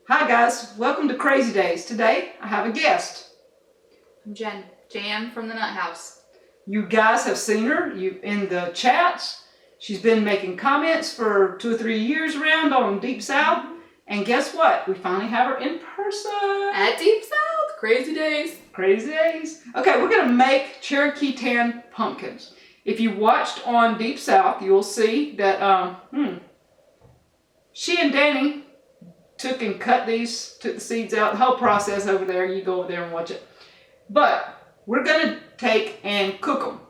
Hi guys, welcome to Crazy Days. Today I have a guest. I'm Jan from the Nuthouse. You guys have seen her in the chats. She's been making comments for 2 or 3 years around on Deep South. And guess what? We finally have her in person. At Deep South, Crazy Days. Crazy Days. Okay, we're going to make Cherokee Tan Pumpkins. If you watched on Deep South, you'll see that she and Danny took the seeds out, the whole process over there. You go over there and watch it. But we're going to take and cook them.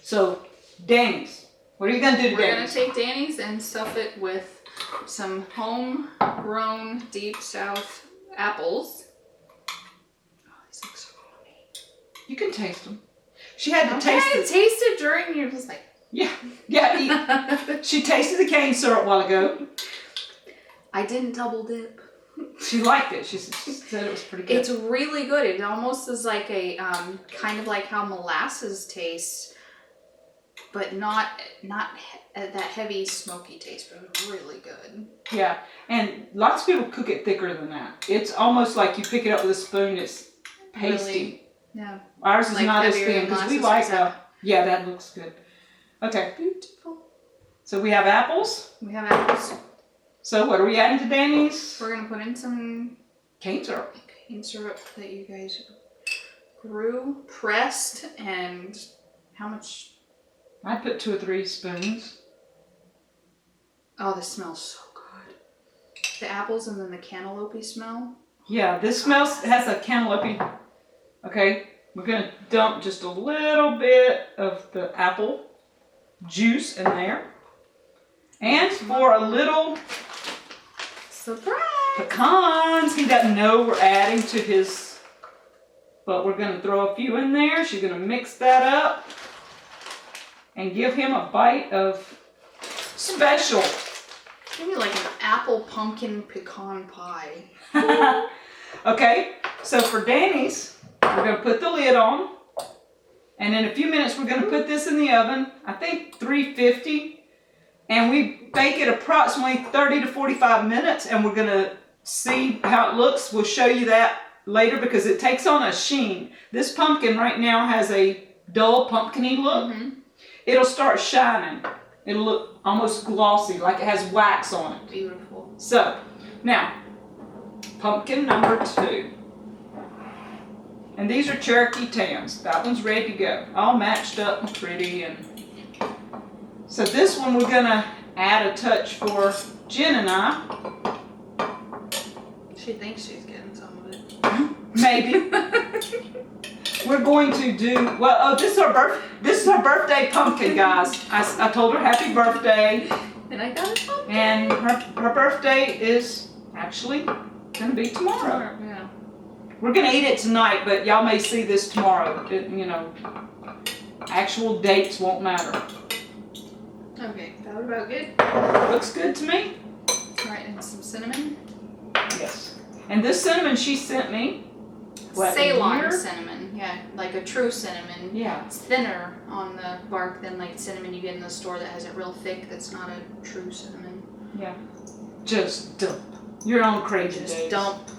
So, Danny's. What are you going to do to We're Danny's? going to take Danny's and stuff it with some homegrown Deep South apples. Oh, these look so yummy. You can taste them. She had to taste it. Taste it during, you're just like... Yeah. She tasted the cane syrup a while ago. I didn't double dip. She liked it. She said it was pretty good. It's really good. It almost is like a, kind of like how molasses tastes, but not that heavy smoky taste, but it was really good. Yeah, and lots of people cook it thicker than that. It's almost like you pick it up with a spoon, it's pasty. Really, yeah. Ours is like not as thin because we like yeah, that looks good. Okay. Beautiful. So we have apples. We have apples. So what are we adding to Danny's? We're going to put in some cane syrup. Cane syrup that you guys grew, pressed, and how much? I put 2 or 3 spoons. Oh, this smells so good. The apples and then the cantaloupe smell. Yeah, this has a cantaloupe. Okay, we're going to dump just a little bit of the apple juice in there. And for a little surprise pecans. He doesn't know we're adding to his, but we're going to throw a few in there. She's going to mix that up and give him a bite of special. Maybe like an apple pumpkin pecan pie. Okay, so for Danny's, we're going to put the lid on. And in a few minutes, we're going to put this in the oven. I think 350. And we bake it approximately 30 to 45 minutes. And we're going to see how it looks. We'll show you that later because it takes on a sheen. This pumpkin right now has a dull pumpkin-y look. Mm-hmm. It'll start shining. It'll look almost glossy, like it has wax on it. Beautiful. So, now, pumpkin number 2. And these are Cherokee Tans. That one's ready to go. All matched up and pretty. And so this one we're going to add a touch for Jen and I. She thinks she's getting some of it. Maybe. We're going to do, this is our birthday pumpkin, guys. I told her happy birthday. And I got a pumpkin. And her birthday is actually going to be tomorrow. Yeah. We're going to eat it tonight, but y'all may see this tomorrow. Actual dates won't matter. Okay, that was about good. Looks good to me. Right, and some cinnamon. Yes. And this cinnamon she sent me. Ceylon cinnamon, yeah, like a true cinnamon. Yeah. It's thinner on the bark than like cinnamon you get in the store that has it real thick. That's not a true cinnamon. Yeah. Just dump. You're on Crazy Days. Just dump.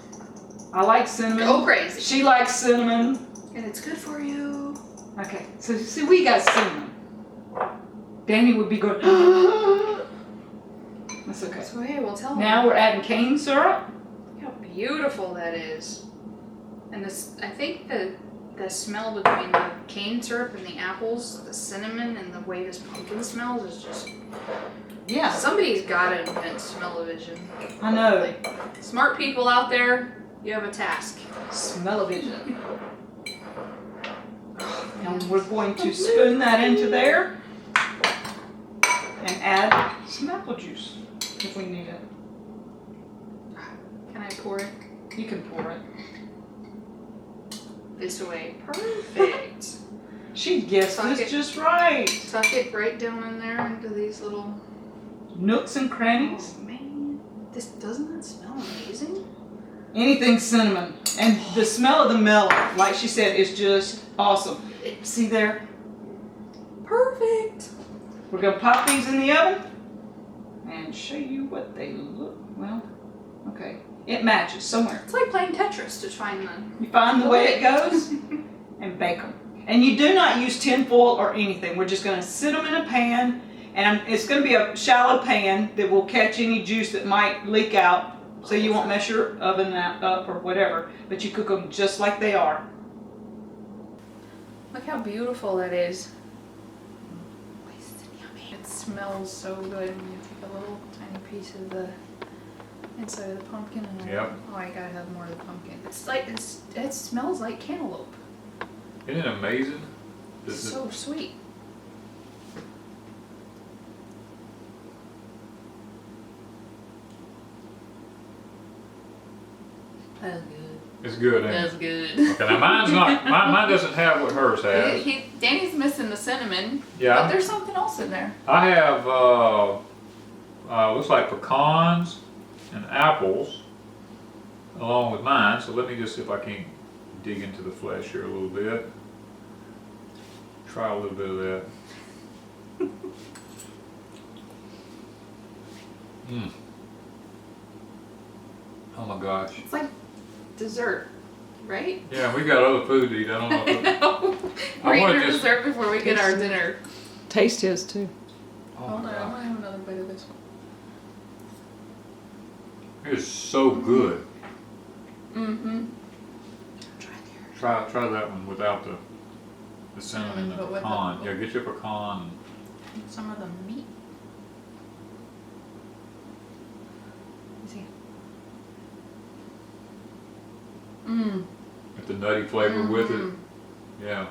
I like cinnamon. Go crazy. She likes cinnamon. And it's good for you. Okay, so see, we got cinnamon. Danny would be going, that's okay. So hey, we'll tell her. Now we're adding cane syrup. Look how beautiful that is. And this, I think the smell between the cane syrup and the apples, the cinnamon, and the way this pumpkin smells is just... Yeah. Somebody's got to invent smell-o-vision. I know. Like, smart people out there, you have a task. Smell-o-vision. And we're going to spoon that into there and add some apple juice if we need it. Can I pour it? You can pour it. This way. Perfect. She guessed this just right. Tuck it right down in there into these little nooks and crannies. Oh man, doesn't that smell amazing? Anything cinnamon. And the smell of the melon, like she said, is just awesome. See there? Perfect. We're going to pop these in the oven and show you what they look. Well, okay. it matches somewhere. It's like playing Tetris to find the. You find the way it goes and bake them. And you do not use tin foil or anything. We're just going to sit them in a pan, and it's going to be a shallow pan that will catch any juice that might leak out, so you won't mess your oven up or whatever. But you cook them just like they are. Look how beautiful that is. It smells so good when you take a little tiny piece of the inside of the pumpkin and oh, I gotta have more of the pumpkin. It's like it smells like cantaloupe. Isn't it amazing? It's so sweet. That's good. It's good, ain't That's it? good. Okay, now mine's not. Mine doesn't have what hers has. Danny's missing the cinnamon. Yeah. But there's something else in there. I have looks like pecans and apples along with mine. So let me just see if I can dig into the flesh here a little bit. Try a little bit of that. Mm. Oh my gosh. It's like dessert, right? Yeah, we got other food to eat. I don't know. No. We're eating our dessert before we get our dinner. Taste his too. Oh Hold my on, I'm gosh. gonna have another bite of this one. It is so good. Mm-hmm. Try that one without the cinnamon and the But with the- pecan. Yeah, get your pecan. Some of the meat. See. Get the nutty flavor with it. Mhm. Yeah.